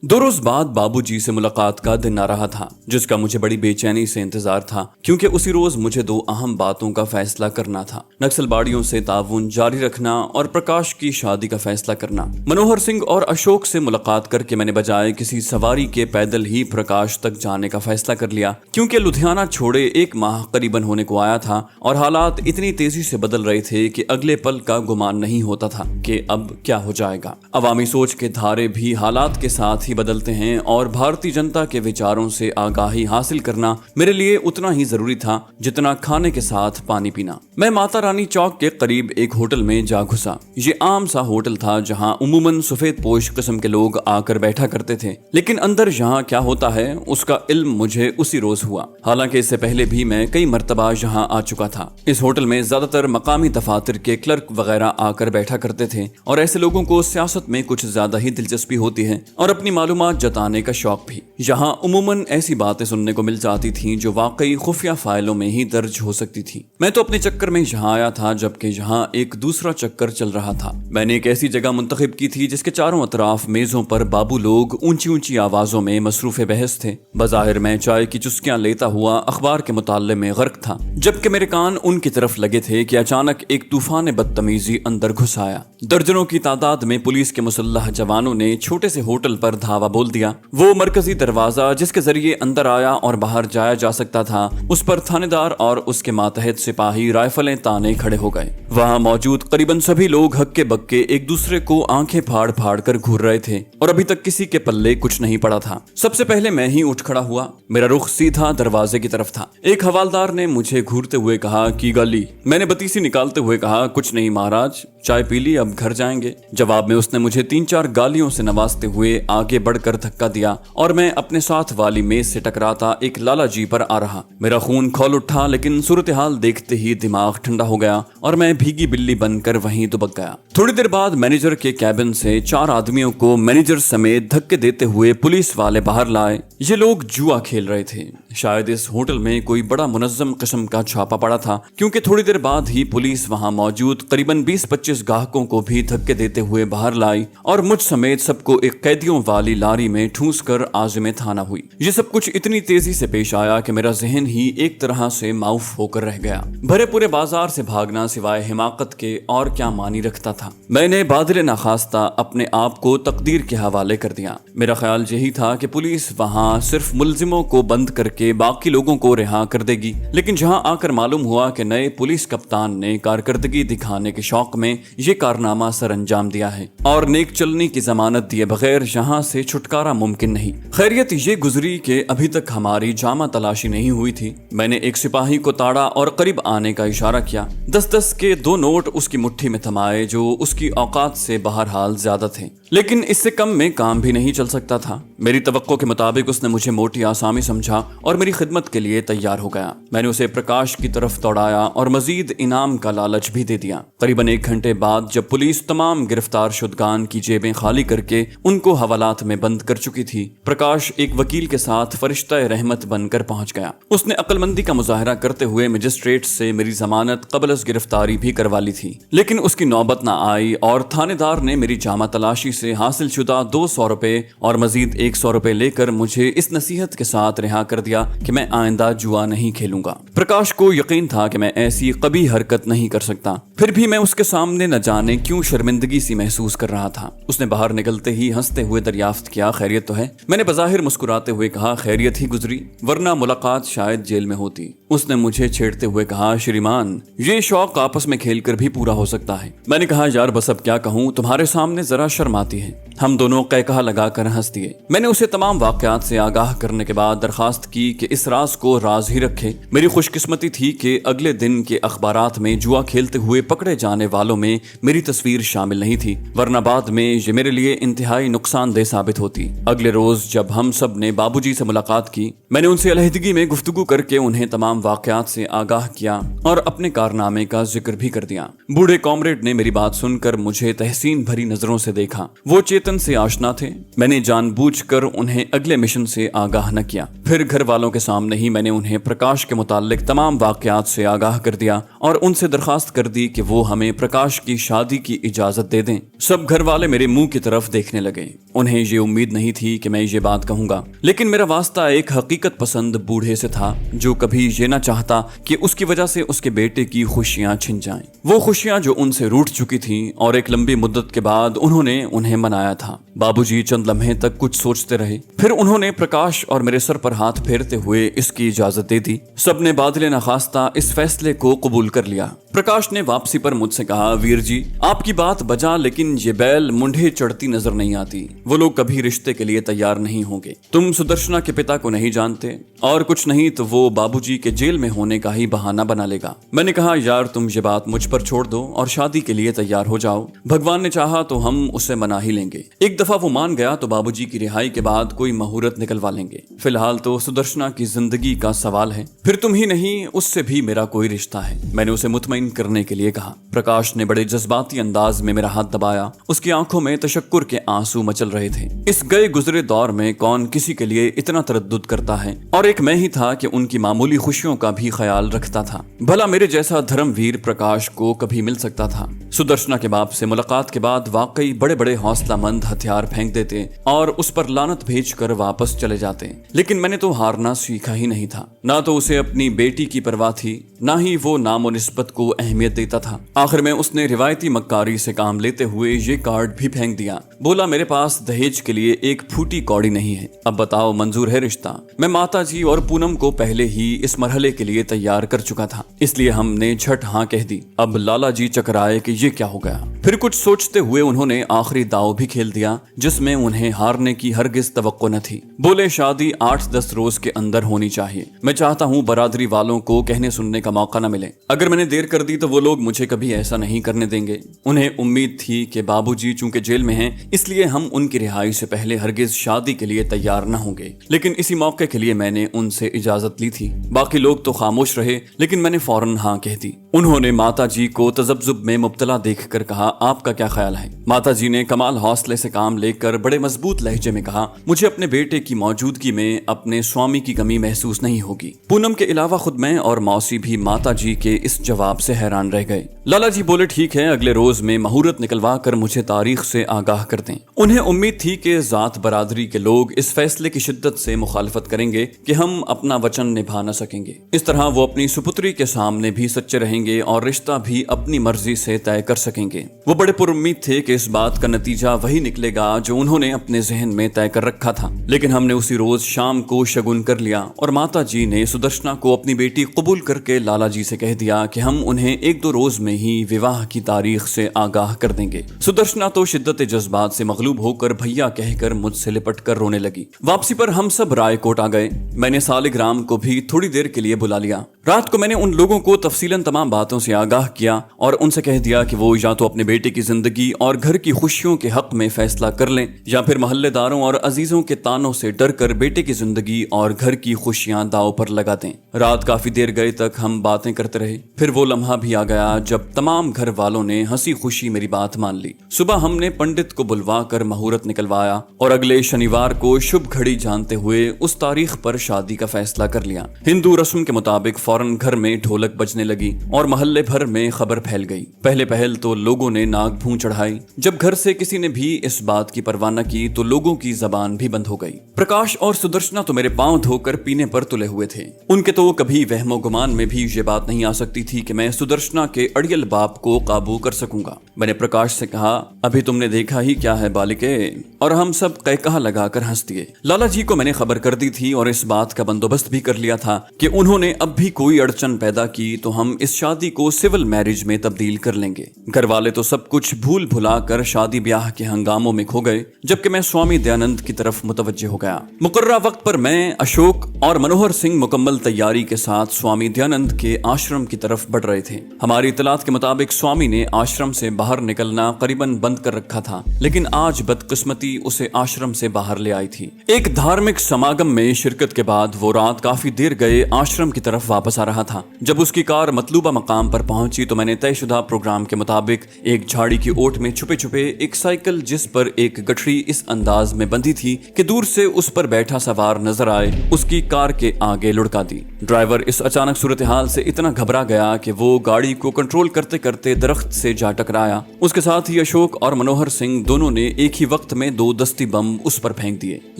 2 रोज बाद बाबूजी से मुलाकात का दिन आ रहा था, जिसका मुझे बड़ी बेचैनी से इंतजार था, क्योंकि उसी रोज मुझे 2 अहम बातों का फैसला करना था। नक्सलबाड़ियों से ताउन जारी रखना और प्रकाश की शादी का फैसला करना। मनोहर सिंह और अशोक से मुलाकात करके मैंने बजाय किसी सवारी के पैदल ही प्रकाश तक जाने का फैसला कर लिया, क्योंकि लुधियाना छोड़े 1 माह करीबन होने को आया था और हालात इतनी तेजी से बदल रहे थे कि अगले पल का गुमान नहीं होता था कि अब क्या हो जाएगा। अवामी सोच के धारे भी हालात के साथ ही बदलते हैं और भारतीय जनता के विचारों से आगाही हासिल करना मेरे लिए उतना ही जरूरी था जितना खाने के साथ पानी पीना। मैं माता रानी चौक के करीब एक होटल में जा घुसा। ये आम सा होटल था जहां उमूमन सफेद पोश किस्म के लोग आकर बैठा करते थे, लेकिन अंदर यहाँ क्या होता है उसका इल्म मुझे उसी रोज हुआ। हालांकि इससे पहले भी मैं कई मर्तबा यहाँ आ चुका था। इस होटल में ज्यादातर मकामी दफातर के क्लर्क वगैरह आकर बैठा करते थे और ऐसे लोगों को सियासत में कुछ ज्यादा ही दिलचस्पी होती है और अपनी मालूमात जताने का शौक भी। यहाँ उमूमन ऐसी बातें सुनने को मिल जाती थीं जो वाकई खुफिया फाइलों में ही दर्ज हो सकती थी। मैं तो अपने चक्कर में यहाँ आया था, जबकि यहाँ एक दूसरा चक्कर चल रहा था। मैंने एक ऐसी जगह मुंतखब की थी जिसके चारों अतराफ मेजों पर बाबू लोग ऊंची ऊंची आवाजों में मसरूफ बहस थे। बज़ाहिर मैं चाय की चुस्कियां लेता हुआ अखबार के मुताले में गर्क था, जबकि मेरे कान उनकी तरफ लगे थे कि अचानक एक तूफान बदतमीजी अंदर घुस आया। दर्जनों की तादाद में पुलिस के मुसल्लह जवानों ने छोटे से होटल पर धावा बोल दिया। वो मरकजी दरवाजा जिसके जरिए अंदर आया और बाहर जाया जा सकता था, उस पर थानेदार और उसके मातहत सिपाही राइफलें ताने खड़े हो गए। वहां मौजूद करीबन सभी लोग हक्के बक्के एक दूसरे को आंखें फाड़ फाड़ कर घूर रहे थे और अभी तक किसी के पल्ले कुछ नहीं पड़ा था। सबसे पहले मैं ही उठ खड़ा हुआ। मेरा रुख सीधा दरवाजे की तरफ था। एक हवालदार ने मुझे घूरते हुए कहा की गाली। मैंने बतीसी निकालते हुए कहा कुछ नहीं महाराज, चाय पी ली, अब घर जाएंगे। जवाब में उसने मुझे 3-4 गालियों से नवाजते हुए आगे बढ़कर धक्का दिया और मैं अपने साथ वाली मेज से टकराता एक लाला जी पर आ रहा। मेरा खून खौल उठा, लेकिन सूरत हाल देखते ही दिमाग ठंडा हो गया और मैं भीगी बिल्ली बनकर वहीं दुबक गया। थोड़ी देर बाद मैनेजर के कैबिन से 4 आदमियों को मैनेजर समेत धक्के देते हुए पुलिस वाले बाहर लाए। ये लोग जुआ खेल रहे थे। शायद इस होटल में कोई बड़ा मुनज्जम किस्म का छापा पड़ा था, क्योंकि थोड़ी देर बाद ही पुलिस वहां मौजूद करीबन 20-25 ग्राहकों को भी धक्के देते हुए बाहर लाई और मुझ समेत सबको एक कैदियों वाली लारी में ठूंस कर आज़िम थाना हुई। ये सब कुछ इतनी तेजी से पेश आया कि मेरा जहन ही एक तरह से माउफ होकर रह गया। भरे पूरे बाजार से भागना सिवाय हिमाकत के और क्या मानी रखता था। मैंने बादल नाखास्ता अपने आप को तकदीर के हवाले कर दिया। मेरा ख्याल यही था कि पुलिस वहां सिर्फ मुलजिमों को बंद करके बाकी लोगों को रिहा कर देगी, लेकिन जहां आकर मालूम हुआ कि नए पुलिस कप्तान ने कारकर्दगी दिखाने के शौक में ये कारनामा सर अंजाम दिया है और नेक चलनी की जमानत दिए बगैर यहाँ से छुटकारा मुमकिन नहीं। खैरियत ये गुजरी कि अभी तक हमारी जामा तलाशी नहीं हुई थी। मैंने एक सिपाही को ताड़ा और करीब आने का इशारा किया। 10-10 के 2 नोट उसकी मुट्ठी में थमाए जो उसकी औकात से बहरहाल ज्यादा थे, लेकिन इससे कम में काम भी नहीं चल सकता था। मेरी तवक्को के मुताबिक उसने मुझे मोटी आसामी समझा और मेरी खिदमत के लिए तैयार हो गया। मैंने उसे प्रकाश की तरफ दौड़ाया और मजीद इनाम का लालच भी दे दिया। करीबन 1 घंटे बाद जब पुलिस तमाम गिरफ्तार शुदगान की जेबें खाली करके उनको हवालात में बंद कर चुकी थी, प्रकाश एक वकील के साथ फरिश्ता रहमत बनकर पहुंच गया। उसने अक्लमंदी का मुजाहरा करते हुए मजिस्ट्रेट से मेरी जमानत कबल अज़ गिरफ्तारी भी करवा ली थी, लेकिन उसकी नौबत न आई और थानेदार ने मेरी जामा तलाशी से हासिल शुदा 200 रुपए और मजीद 100 रुपए लेकर मुझे इस नसीहत के साथ रिहा कर दिया कि मैं आइंदा जुआ नहीं खेलूंगा। प्रकाश को यकीन था कि मैं ऐसी कभी हरकत नहीं कर सकता, फिर भी मैं उसके सामने न जाने क्यों शर्मिंदगी सी महसूस कर रहा था। उसने बाहर निकलते ही हंसते हुए दरियाफ्त किया, खैरियत तो है? मैंने बज़ाहिर मुस्कुराते हुए कहा, खैरियत ही गुजरी, वरना मुलाकात शायद जेल में होती। उसने मुझे छेड़ते हुए कहा, श्रीमान ये शौक आपस में खेलकर भी पूरा हो सकता है। मैंने कहा, यार बस अब क्या कहूँ, तुम्हारे सामने जरा शर्म आती है। हम दोनों कहकहा लगाकर हंस दिए। मैंने उसे तमाम वाकयात से आगाह करने के बाद दरखास्त की कि इस राज को राज ही रखे। मेरी खुशकिस्मती थी कि अगले दिन के अखबारात में जुआ खेलते हुए पकड़े जाने वालों में मेरी तस्वीर शामिल नहीं थी, वरना बाद में ये मेरे लिए इंतहाई नुकसानदेह साबित होती। अगले रोज जब हम सब ने बाबूजी से मुलाकात की, मैंने उनसे अलहदगी में गुफ्तगू करके उन्हें तमाम वाकयात से आगाह किया और अपने कारनामे का जिक्र भी कर दिया। बूढ़े कॉमरेड ने मेरी बात सुनकर मुझे तहसीन भरी नजरों से देखा। वो चेतन से आशना थे। मैंने जानबूझकर उन्हें अगले मिशन से आगाह न किया। फिर घर वालों के सामने ही मैंने उन्हें प्रकाश के मुताल्लिक तमाम वाकयात से आगाह कर दिया और उनसे दरखास्त कर दी कि वो हमें प्रकाश की शादी की इजाजत दे दें। सब घर वाले मेरे मुंह की तरफ देखने लगे। उन्हें ये उम्मीद नहीं थी कि मैं ये बात कहूंगा, लेकिन मेरा वास्ता एक हकीकत पसंद बूढ़े से था जो कभी ये ना चाहता कि उसकी वजह से उसके बेटे की खुशियां छिन जाएं। वो खुशियां जो उनसे रूठ चुकी थीं और एक लंबी मुद्दत के बाद उन्होंने उन्हें मनाया था। बाबूजी चंद लम्हे तक कुछ सोचते रहे, फिर उन्होंने प्रकाश और मेरे सर पर हाथ फेरते हुए इसकी इजाजत दे दी। सबने बादले नखास्ता इस फैसले को कबूल कर लिया। प्रकाश ने वापसी पर मुझसे कहा, वीर जी आपकी बात बजा, लेकिन ये बैल मुंढे चढ़ती नजर नहीं आती। वो लोग कभी रिश्ते के लिए तैयार नहीं होंगे। तुम सुदर्शना के पिता को नहीं जानते, और कुछ नहीं तो वो बाबूजी के जेल में होने का ही बहाना बना लेगा। मैंने कहा, यार तुम ये बात मुझ पर छोड़ दो और शादी के लिए तैयार हो जाओ। भगवान ने चाहा तो हम उसे मना ही लेंगे। एक दफा वो मान गया तो बाबूजी की रिहाई के बाद कोई मुहूर्त निकलवा लेंगे। फिलहाल तो सुदर्शना की जिंदगी का सवाल है, फिर तुम ही नहीं उससे भी मेरा कोई रिश्ता है। मैंने उसे मुतमईन करने के लिए कहा। प्रकाश ने बड़े जज्बाती अंदाज में मेरा हाथ दबाया। उसकी आंखों में तशक्कुर के आंसू मचल रहे थे। इस गए गुजरे दौर में कौन किसी के लिए इतना तरद्दुद करता है, और एक मैं ही था कि उनकी मामूली खुशियों का भी ख्याल रखता था। भला मेरे जैसा धर्मवीर प्रकाश को कभी मिल सकता था। सुदर्शना के बाप से मुलाकात के बाद वाकई बड़े बड़े हौसलामंद हथियार फेंक देते और उस पर लानत भेजकर वापस चले जाते, लेकिन मैंने तो हारना सीखा ही नहीं था। ना तो उसे अपनी बेटी की परवाह थी, ना ही वो नामो निस्बत को अहमियत देता था। आखिर में उसने रिवायती मक्कारी से काम लेते हुए ये कार्ड भी फेंक दिया। बोला, मेरे पास दहेज के लिए एक फूटी कौड़ी नहीं है, अब बताओ मंजूर है रिश्ता। मैं माता जी और पूनम को पहले ही इस मरहले के लिए तैयार कर चुका था, इसलिए हमने झट हाँ कह दी। अब लाला जी चकराए कि ये क्या हो गया। फिर कुछ सोचते हुए उन्होंने आखिरी दाव भी खेल दिया जिसमें उन्हें हारने की हरगिज तवक्को न थी। बोले, शादी 8-10 रोज के अंदर होनी चाहिए। मैं चाहता हूँ बरादरी वालों को कहने सुनने का मौका न मिले। अगर मैंने देर कर दी तो वो लोग मुझे कभी ऐसा नहीं करने देंगे। उन्हें उम्मीद थी कि बाबूजी चूंकि जेल में हैं, इसलिए हम उनकी रिहाई से पहले हरगिज शादी के लिए तैयार न होंगे। लेकिन इसी मौके के लिए मैंने उनसे इजाजत ली थी। बाकी लोग तो खामोश रहे, लेकिन मैंने फौरन हाँ कह दी। उन्होंने माता जी को तजब्जुब में मुब्तला देखकर कहा, आपका क्या ख्याल है। माता जी ने कमाल हौसले से काम लेकर बड़े मजबूत लहजे में कहा, मुझे अपने बेटे की मौजूदगी में अपने स्वामी की कमी महसूस नहीं होगी। पूनम के अलावा खुद मैं और मौसी भी माता जी के इस जवाब से हैरान रह गए। लाला जी बोले, ठीक है, अगले रोज में मुहूर्त निकलवा कर मुझे तारीख से आगाह कर दें। उन्हें उम्मीद थी कि जात बरादरी के लोग इस फैसले की शिद्दत से मुखालफत करेंगे कि हम अपना वचन निभा न सकेंगे। इस तरह वो अपनी सुपुत्री के सामने भी सच्चे रहेंगे और रिश्ता भी अपनी मर्जी से तय कर सकेंगे। वो बड़े पुरुम्मीद थे कि इस बात का नतीजा वही निकलेगा जो उन्होंने अपने जहन में तय कर रखा था। लेकिन हमने उसी रोज शाम को शगुन कर लिया और माता जी ने सुदर्शना को अपनी बेटी कबूल करके लाला जी से कह दिया कि हम उन्हें 1-2 रोज में ही विवाह की तारीख से आगाह कर देंगे। सुदर्शना तो शिद्दत जज्बात से मगलूब होकर भैया कहकर मुझसे लिपट कर रोने लगी। वापसी पर हम सब रायकोट आ गए। मैंने सालिग्राम को भी थोड़ी देर के लिए बुला लिया। रात को मैंने उन लोगों को तफसीलन तमाम बातों से आगाह किया और उनसे कह दिया कि वो या तो अपने बेटे की जिंदगी और घर की खुशियों के हक में फैसला कर लें, या फिर मोहल्लेदारों और अजीजों के तानों से डर कर बेटे की जिंदगी और घर की खुशियां दाव पर लगा दें। रात काफी देर गए तक हम बातें करते रहे। फिर वो लम्हा भी आ गया जब तमाम घर वालों ने हंसी खुशी मेरी बात मान ली। सुबह हमने पंडित को बुलवा कर मुहूर्त निकलवाया और अगले शनिवार को शुभ घड़ी जानते हुए उस तारीख पर शादी का फैसला कर लिया। हिंदू रस्म के मुताबिक फौरन घर में ढोलक बजने लगी और मोहल्ले भर में खबर फैल गई। पहले पहल तो लोगों ने नाग भूं चढ़ाई। जब घर से किसी ने भी इस बात की परवाह न की तो लोगों की जबान भी बंद हो गई। प्रकाश और सुदर्शना तो मेरे पांव धोकर पीने पर तुले हुए थे। उनके तो कभी वहमो गुमान में भी ये बात नहीं आ सकती थी कि मैं सुदर्शना के अड़ियल बाप को काबू कर सकूंगा। मैंने प्रकाश से कहा, अभी तुमने देखा ही क्या है बालिके, और हम सब कहकहा लगाकर हंस दिए। लाला जी को मैंने खबर कर दी थी और इस बात का बंदोबस्त भी कर लिया था कि उन्होंने अब भी कोई अड़चन पैदा की तो हम इस शादी को सिविल मैरिज में तब्दील कर लेंगे। घर वाले तो सब कुछ भूल भुला कर शादी ब्याह के हंगामों में खो गए, जबकि मैं स्वामी दयानंद की तरफ मुतवज्जे हो गया। मुकर्रा वक्त पर मैं, अशोक और मनोहर सिंह मुकम्मल तैयारी के साथ स्वामी दयानंद के आश्रम की तरफ बढ़ रहे थे। हमारी इतलात के मुताबिक स्वामी ने आश्रम से बाहर निकलना करीबन बंद कर रखा था, लेकिन आज बदकिस्मती उसे आश्रम से बाहर ले आई थी। एक धार्मिक समागम में शिरकत के बाद वो रात काफी देर गए आश्रम की तरफ वापस आ रहा था। जब उसकी कार मतलूबा मकाम पर पहुंची तो मैंने तयशुदा प्रोग्राम के मुताबिक एक झाड़ी की ओट में छुपे छुपे एक साइकिल जिस पर एक गठरी इस अंदाज में बंधी थी कि दूर से उस पर बैठा सवार नजर आए, उसकी कार के आगे लुढ़का दी। ड्राइवर इस अचानक सूरत हाल से इतना घबरा गया कि वो गाड़ी को कंट्रोल करते करते दरख्त से जा टकराया। उसके साथ साथ ही अशोक और मनोहर सिंह दोनों ने एक ही वक्त में 2 दस्ती बम उस पर फेंक दिए।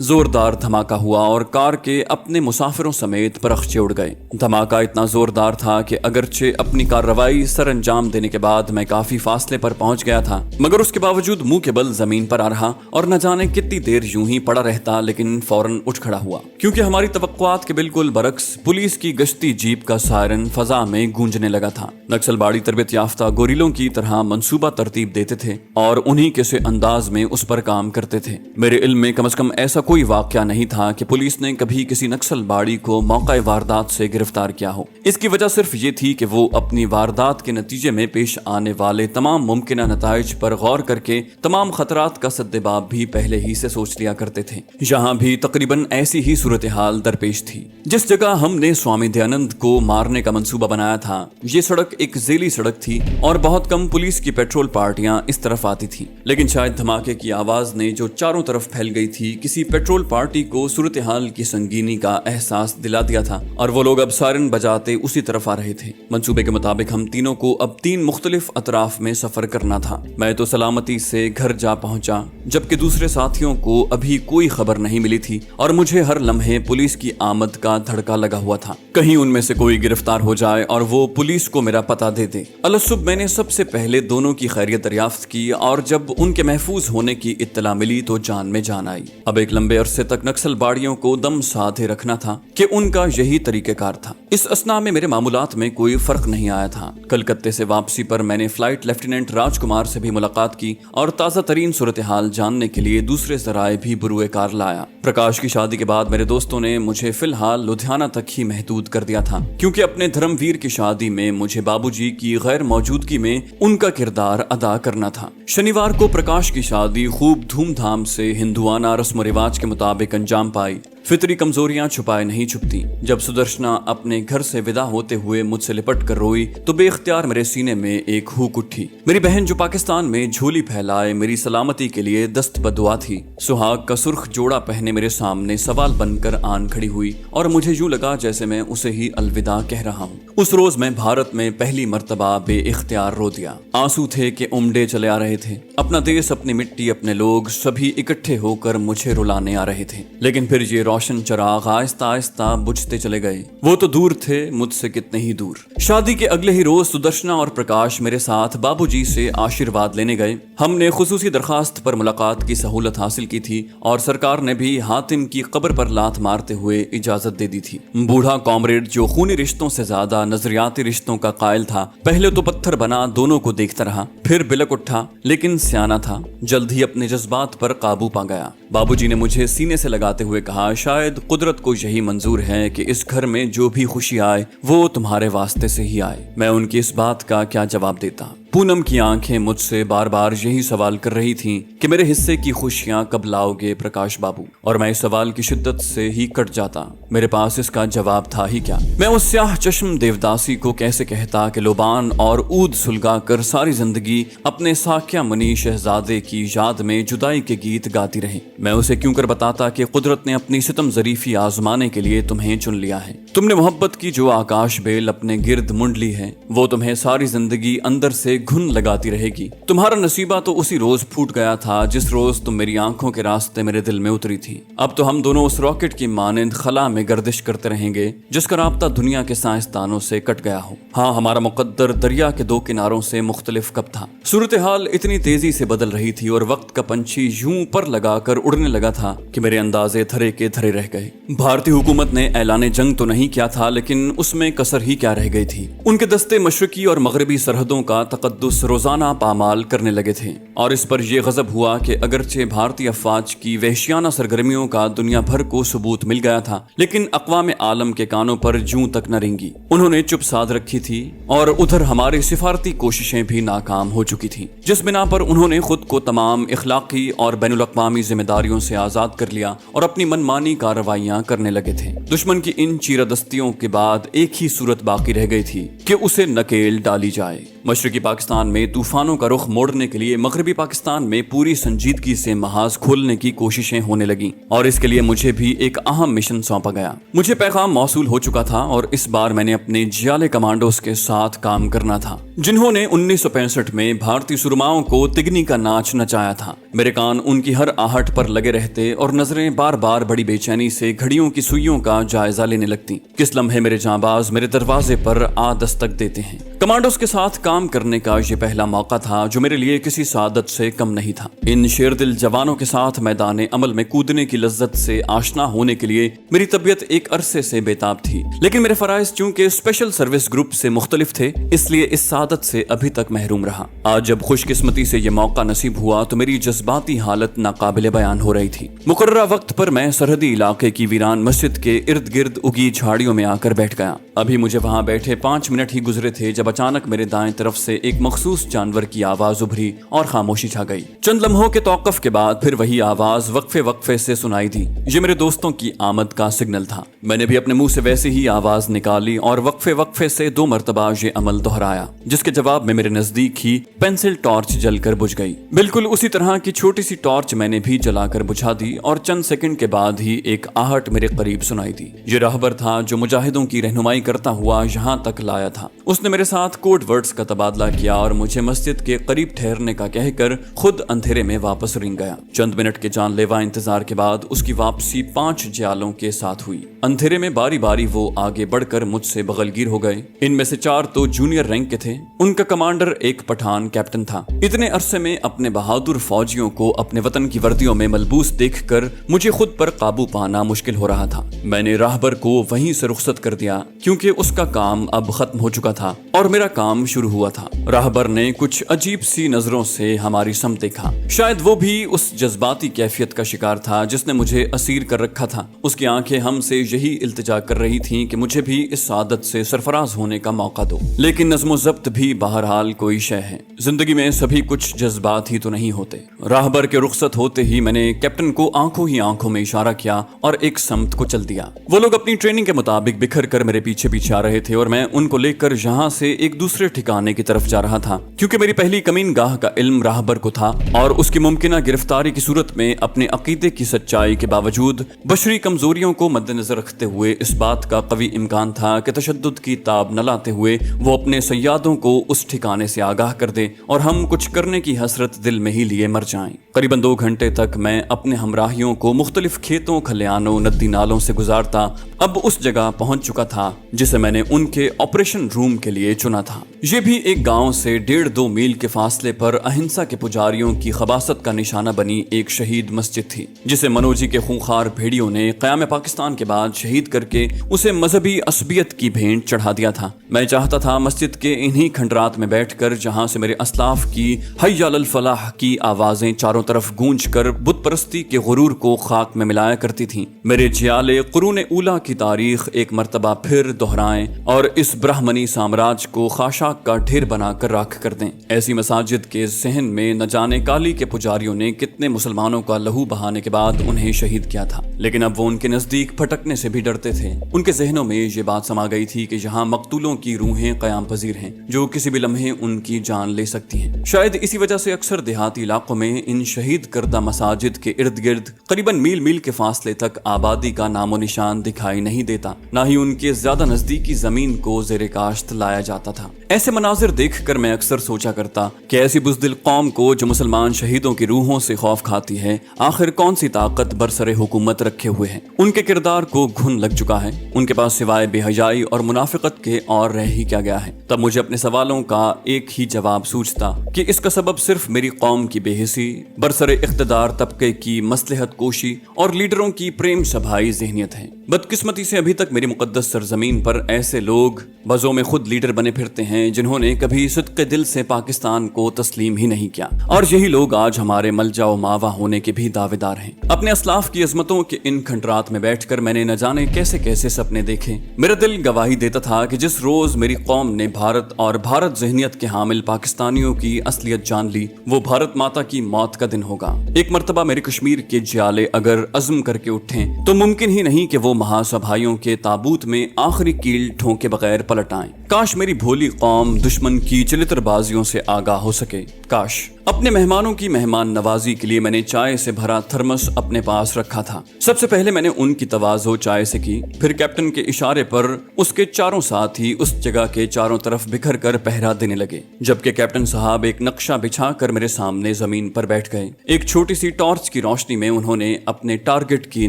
जोरदार धमाका हुआ और कार के अपने मुसाफिरों समेत परखचे उड़ गए। धमाका इतना जोरदार था कि अगरचे अपनी कार्रवाई सर अंजाम देने के बाद मैं काफी फासले पर पहुंच गया था, मगर उसके बावजूद मुंह के बल जमीन पर आ रहा और न जाने कितनी देर यूं ही पड़ा रहता, लेकिन फौरन उठ खड़ा हुआ क्योंकि हमारी तवक्कुआत के बिल्कुल बरक्स पुलिस की गश्ती जीप का सायरन फजा में गूंजने लगा था। नक्सलबाड़ी तरबियत याफ्ता गोरिलों की तरह मंसूबा तरतीब देते थे और उन्हीं के से अंदाज में उस पर काम करते थे। मेरे इल्म में कम से कम ऐसा कोई वाकया नहीं था कि पुलिस ने कभी किसी नक्सलबाड़ी को मौके वारदात से गिरफ्तार किया हो। इसकी वजह सिर्फ ये थी कि वो अपनी वारदात के नतीजे में पेश आने वाले तमाम मुमकिन नताइज पर गौर करके तमाम खतरात का सद्देबाब भी पहले ही से सोच लिया करते थे। यहाँ भी तकरीबन ऐसी ही सूरत हाल दरपेश थी। जिस जगह हमने स्वामी दयानंद को मारने का मंसूबा बनाया था, ये सड़क एक ज़ेली सड़क थी और बहुत कम पुलिस की पेट्रोल पार्टियां इस तरफ आती थी। लेकिन शायद धमाके की आवाज ने जो चारों तरफ फैल गई थी, किसी पेट्रोल पार्टी को सूरत हाल की संगीनी का एहसास दिला दिया था और वो लोग अब सायरन बजाते उसी तरफ आ रहे थे। मंसूबे के मुताबिक हम तीनों को अब 3 मुख्तलिफ अतराफ में सफर करना था। मैं तो सलामती से घर जा पहुंचा, जबकि दूसरे साथियों को अभी कोई खबर नहीं मिली थी और मुझे हर लम्हे पुलिस की आमद का धड़का लगा हुआ था। कहीं उनमें से कोई गिरफ्तार हो जाए और वो पुलिस को मेरा पता दे दे। अलसुब मैंने सबसे पहले दोनों की खैरियत दरियाफ्त की और जब उनके महफूज होने की इत्तला मिली तो जान में जान आई। अब एक लंबे अरसे तक नक्सलबाड़ियों को दम साधे रखना था कि उनका यही तरीकेकार था। इस असना में मेरे मामूलात में कोई फर्क नहीं आया था। कलकत्ते से वापसी पर मैंने फ्लाइट लेफ्टिनेंट राजकुमार से भी मुलाकात की और ताज़ा तरीन सूरत हाल जानने के लिए दूसरे जराए भी बुरुए कार लाया। प्रकाश की शादी के बाद मेरे दोस्तों ने मुझे फिलहाल लुधियाना तक ही महदूद कर दिया था, क्योंकि अपने धर्मवीर की शादी में मुझे बाबूजी की गैर मौजूदगी में उनका किरदार अदा करना था। शनिवार को प्रकाश की शादी खूब धूमधाम से हिंदुआना रस्म रिवाज के मुताबिक अंजाम पाई। फितरी कमजोरियां छुपाए नहीं छुपती। जब सुदर्शना अपने घर से विदा होते हुए मुझसे लिपट कर रोई तो बेख्तियार मेरे सीने में एक हुक उठी। मेरी बहन जो पाकिस्तान में झोली फैलाए मेरी सलामती के लिए दस्त बदुआ थी, सुहाग का सुर्ख जोड़ा पहने मेरे सामने सवाल बनकर आन खड़ी हुई और मुझे यूं लगा जैसे मैं उसे ही अलविदा कह रहा हूँ। उस रोज मैं भारत में पहली मर्तबा बेइख्तियार रो दिया। आंसू थे कि उमड़े चले आ रहे थे। अपना देश, अपनी मिट्टी, अपने लोग सभी इकट्ठे होकर मुझे रुलाने आ रहे थे। लेकिन फिर ये रोशन चिराग आहिस्ता आहिस्ता बुझते चले गए। वो तो दूर थे, मुझसे कितने ही दूर। शादी के अगले ही रोज सुदर्शना और प्रकाश मेरे साथ बाबूजी से आशीर्वाद लेने गए। हमने खुसूसी दरखास्त पर मुलाकात की सहूलत हासिल की थी और सरकार ने भी हातिम की कब्र पर लात मारते हुए इजाजत दे दी थी। बूढ़ा कॉमरेड जो खूनी रिश्तों से ज्यादा नजरियाती रिश्तों का कायल था, पहले तो पत्थर बना दोनों को देखता रहा, फिर बिलक उठा, लेकिन सियाना था, जल्द ही अपने जज्बात पर काबू पा गया। बाबूजी ने मुझे सीने से लगाते हुए कहा, शायद कुदरत को यही मंजूर है कि इस घर में जो भी खुशी आए वो तुम्हारे वास्ते से ही आए। मैं उनकी इस बात का क्या जवाब देता। पूनम की आंखें मुझसे बार बार यही सवाल कर रही थीं कि मेरे हिस्से की खुशियां कब लाओगे प्रकाश बाबू, और मैं इस सवाल की शिद्दत से ही कट जाता। मेरे पास इसका जवाब था ही क्या। मैं उस स्याह चश्म देवदासी को कैसे कहता कि लोबान और ऊद सुलगा कर सारी जिंदगी अपने साकिया मनी शहजादे की याद में जुदाई के गीत गाती रहे। मैं उसे क्यों कर बताता कि कुदरत ने अपनी सितम जरीफी आजमाने के लिए तुम्हें चुन लिया है। तुमने मोहब्बत की जो आकाश बेल अपने गिर्द मुंडली है, वो तुम्हें सारी जिंदगी अंदर से घुन लगाती रहेगी। तुम्हारा नसीबा तो उसी रोज फूट गया था जिस रोज तुम मेरी आंखों के रास्ते मेरे दिल में उतरी थी। अब तो हम दोनों उस रॉकेट की मानिंद खला में गर्दिश करते रहेंगे जिसका राब्ता दुनिया के साइंसदानों से कट गया हो। हाँ, हमारा मुकद्दर दरिया के 2 किनारों से मुख्तलिफ कब था। सूरत हाल इतनी तेजी से बदल रही थी और वक्त का पंछी यूं पर लगाकर उड़ने लगा था कि मेरे अंदाजे धरे के धरे रह गए। भारतीय हुकूमत ने ऐलाने जंग तो नहीं किया था, लेकिन उसमें कसर ही क्या रह गई थी। उनके दस्ते मशरकी और मगरबी सरहदों का तकद्दुस रोजाना पामाल करने लगे थे और इस पर यह गजब हुआ कि अगरचे भारतीय अफवाज की वहशियाना सरगर्मियों का दुनिया भर को सबूत मिल गया था, लेकिन अक़वाम आलम के कानों पर जूं तक न रेंगी। उन्होंने चुप साध रखी थी और उधर हमारी सिफारती कोशिशें भी नाकाम हो चुकी थी, जिस बिना पर उन्होंने खुद को तमाम इखलाकी और बैनुल-अक़वामी जिम्मेदारियों से आजाद कर लिया और अपनी मनमानी कार्रवाइयां करने लगे थे। दुश्मन की इन चीरदस्तियों के बाद एक ही सूरत बाकी रह गई थी کہ اسے نکیل ڈالی جائے۔ مشرقی پاکستان میں طوفانوں کا رخ موڑنے کے لیے مغربی پاکستان میں پوری سنجیدگی سے محاذ کھولنے کی کوششیں ہونے لگیں اور اس کے لیے مجھے بھی ایک اہم مشن سونپا گیا۔ مجھے پیغام موصول ہو چکا تھا اور اس بار میں نے اپنے جیالے کمانڈوز کے ساتھ کام کرنا تھا جنہوں نے 1965 میں بھارتی سرماؤں کو تگنی کا ناچ نچایا تھا۔ میرے کان ان کی ہر آہٹ پر لگے رہتے اور نظریں بار بار بڑی بے چینی سے گھڑیوں کی سوئیوں کا جائزہ لینے لگتی۔ کس لمحے میرے جانباز میرے دروازے پر آ دستک دیتے ہیں۔ کمانڈوز کے ساتھ کام کرنے کا یہ پہلا موقع تھا جو میرے لیے کسی سعادت سے کم نہیں تھا۔ ان شیر دل جوانوں کے ساتھ میدان عمل میں کودنے کی لذت سے آشنا ہونے کے لیے میری طبیعت ایک عرصے سے بےتاب تھی، لیکن میرے فرائض چونکہ اسپیشل سروس گروپ سے مختلف تھے اس لیے اس سعادت سے ابھی تک محروم رہا۔ آج جب خوش قسمتی سے یہ موقع نصیب ہوا تو میری جذباتی حالت ناقابل بیان ہو رہی تھی۔ مقررہ وقت پر میں سرحدی علاقے کی ویران مسجد کے ارد گرد اگی جھاڑیوں میں آ کر بیٹھ گیا۔ ابھی مجھے وہاں بیٹھے 5 منٹ ہی گزرے تھے جب اچانک میرے دائیں طرف سے ایک مخصوص جانور کی آواز ابھری اور خاموشی چھا گئی۔ چند لمحوں کے توقف کے بعد پھر وہی آواز وقفے سے سنائی دی۔ یہ میرے دوستوں کی آمد کا سگنل تھا۔ میں نے بھی اپنے منہ سے ویسے ہی آواز نکالی اور وقفے سے 2 مرتبہ یہ عمل دہرایا، جس کے جواب میں میرے نزدیک ہی پینسل ٹارچ جل کر بجھ گئی۔ بالکل اسی طرح کی چھوٹی سی ٹارچ میں نے بھی جلا کر بجھا دی اور چند سیکنڈ کے بعد ہی ایک آہٹ میرے قریب سنائی دی۔ یہ راہبر تھا جو مجاہدوں کی رہنمائی کرتا ہوا یہاں تک لایا تھا۔ اس نے میرے ساتھ کوڈ ورڈز کا تبادلہ کیا اور مجھے مسجد کے قریب ٹھہرنے کا کہہ کر خود اندھیرے میں واپس رنگ گیا۔ چند منٹ کے جان لیوا انتظار کے بعد اس کی واپسی 5 جیالوں کے ساتھ ہوئی۔ اندھیرے میں باری باری وہ آگے بڑھ کر مجھ سے بغلگیر ہو گئے۔ ان میں سے 4 تو جونیئر رینک کے تھے۔ ان کا کمانڈر ایک پٹھان کیپٹن تھا۔ اتنے عرصے میں اپنے بہادر فوجیوں کو اپنے وطن کی وردیوں میں ملبوس دیکھ کر مجھے خود پر قابو پانا مشکل ہو رہا تھا۔ میں نے راہبر کو وہیں سے رخصت کر دیا کیونکہ اس کا کام اب ختم ہو چکا تھا اور میرا کام شروع ہوا تھا۔ راہبر نے کچھ عجیب سی نظروں سے ہماری سمت دیکھا۔ شاید وہ بھی اس جذباتی کیفیت کا شکار تھا جس نے مجھے اسیر کر رکھا تھا۔ اس کی آنکھیں ہم سے یہی التجا کر رہی تھیں کہ مجھے بھی اس سعادت سے سرفراز ہونے کا موقع دو۔ لیکن نظم و ضبط بھی بہرحال کوئی شے ہے۔ زندگی میں سبھی کچھ جذبات ہی تو نہیں ہوتے۔ راہبر کے رخصت ہوتے ہی میں نے کیپٹن کو آنکھوں ہی آنکھوں میں اشارہ کیا اور ایک سمت کو چل دیا۔ وہ لوگ اپنی ٹریننگ کے مطابق بکھر کر میرے پیچھے آ رہے تھے اور میں ان کو لے کر یہاں سے ایک دوسرے ٹھکانے کی طرف جا رہا تھا۔ کیونکہ میری پہلی کمین گاہ کا علم راہبر کو تھا اور اس کی ممکنہ گرفتاری کی صورت میں اپنے عقیدے کی سچائی کے باوجود بشری کمزوریوں کو مد نظر رکھتے ہوئے اس بات کا قوی امکان تھا کہ تشدد کی تاب نہ لاتے ہوئے وہ اپنے صیادوں کو اس ٹھکانے سے آگاہ کر دے اور ہم کچھ کرنے کی حسرت دل میں ہی لیے مر جائیں۔ قریباً 2 گھنٹے تک میں اپنے ہمراہیوں کو مختلف کھیتوں کھلیانوں ندی نالوں سے گزارتا اب اس جگہ پہنچ چکا تھا جسے میں نے ان کے آپریشن روم کے لیے چنا تھا۔ یہ بھی ایک گاؤں سے 1.5-2 میل کے فاصلے پر اہنسا کے پجاریوں کی خباثت کا نشانہ بنی ایک شہید مسجد تھی جسے منوجی کے خونخوار بھیڑیوں نے قیام پاکستان کے بعد شہید کر کے اسے مذہبی عصبیت کی بھینٹ چڑھا دیا تھا۔ میں چاہتا تھا مسجد کے انہی کھنڈرات میں بیٹھ کر جہاں سے میرے اسلاف کی حی علی الفلاح کی آوازیں چاروں طرف گونج کر بت پرستی کے غرور کو خاک میں ملایا کرتی تھیں، میرے جیالے قرون اولا کی تاریخ ایک مرتبہ پھر دہرائیں اور اس برہمنی سامراج کو خاشاک کا ڈھیر بنا کر راکھ کر دیں۔ ایسی مساجد کے ذہن میں نہ جانے کالی کے پجاریوں نے کتنے مسلمانوں کا لہو بہانے کے بعد انہیں شہید کیا تھا، لیکن اب وہ ان کے نزدیک پھٹکنے سے بھی ڈرتے تھے۔ ان کے ذہنوں میں یہ بات سما گئی تھی کہ یہاں مقتولوں کی روحیں قیام پذیر ہیں جو کسی بھی لمحے ان کی جان لے سکتی ہیں۔ شاید اسی وجہ سے اکثر دیہاتی علاقوں میں ان شہید کردہ مساجد کے ارد گرد قریباً میل کے فاصلے تک آبادی کا نام و نشان دکھائی نہیں دیتا، نہ ہی ان کے زیادہ نزدیکی زمین کو زیر کاشت لایا جاتا تھا۔ ایسے مناظر دیکھ کر میں اکثر سوچا کرتا کہ ایسی بزدل قوم کو جو مسلمان شہیدوں کی روحوں سے خوف کھاتی ہے آخر کون سی طاقت برسر حکومت رکھے ہوئے ہے۔ ان کے کردار کو گھن لگ چکا ہے، ان کے پاس سوائے بے حیائی اور منافقت کے اور رہ ہی کیا گیا ہے۔ تب مجھے اپنے سوالوں کا ایک ہی جواب سوچتا کہ اس کا سبب صرف میری قوم کی بے حسی، برسر اقتدار طبقے کی مصلحت کوشی اور لیڈروں کی پریم سبھائی ذہنیت ہے۔ بدقسمتی سے ابھی تک میری مقدس سرزمین پر ایسے لوگ بزوں میں خود لیڈر بنے پھرتے ہیں हैं जिन्होंने कभी सिद्क़े दिल से पाकिस्तान को तस्लीम ही नहीं किया, और यही लोग आज हमारे मलजा व मावा होने के भी दावेदार हैं। अपने असलाफ की अजमतों के इन खंडरात में बैठकर मैंने न जाने कैसे कैसे सपने देखे। मेरा दिल गवाही देता था कि जिस रोज मेरी कौम ने भारत और भारत ज़हनियत के हामिल पाकिस्तानियों की असलियत जान ली, वो भारत माता की मौत का दिन होगा। एक मर्तबा मेरे कश्मीर के जियाले अगर अज़्म करके उठें तो मुमकिन ही नहीं कि वो महासभाइयों के ताबूत में आखिरी कील ठोंके बगैर पलट आएं। काश मेरी भोली कौम दुश्मन की चिलितरबाजियों से आगाह हो सके। काश अपने मेहमानों की मेहमान नवाजी के लिए मैंने चाय से भरा थर्मस अपने पास रखा था। सबसे पहले मैंने उनकी तवाज़ो चाय से की, फिर कैप्टन के इशारे पर उसके चारों साथी उस जगह के चारों तरफ बिखर कर पहरा देने लगे, जबकि कैप्टन साहब एक नक्शा बिछा कर मेरे सामने जमीन पर बैठ गए। एक छोटी सी टॉर्च की रोशनी में उन्होंने अपने टारगेट की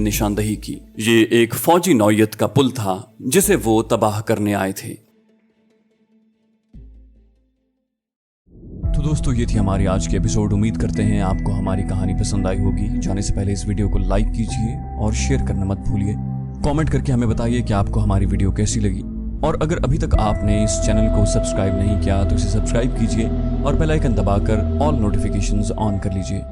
निशानदही की। ये एक फौजी नौयत का पुल था जिसे वो तबाह करने आए थे। तो दोस्तों, ये थी हमारी आज की एपिसोड। उम्मीद करते हैं आपको हमारी कहानी पसंद आई होगी। जाने से पहले इस वीडियो को लाइक कीजिए और शेयर करना मत भूलिए। कमेंट करके हमें बताइए कि आपको हमारी वीडियो कैसी लगी, और अगर अभी तक आपने इस चैनल को सब्सक्राइब नहीं किया तो इसे सब्सक्राइब कीजिए और बेल आइकन दबाकर ऑल नोटिफिकेशंस ऑन कर लीजिए।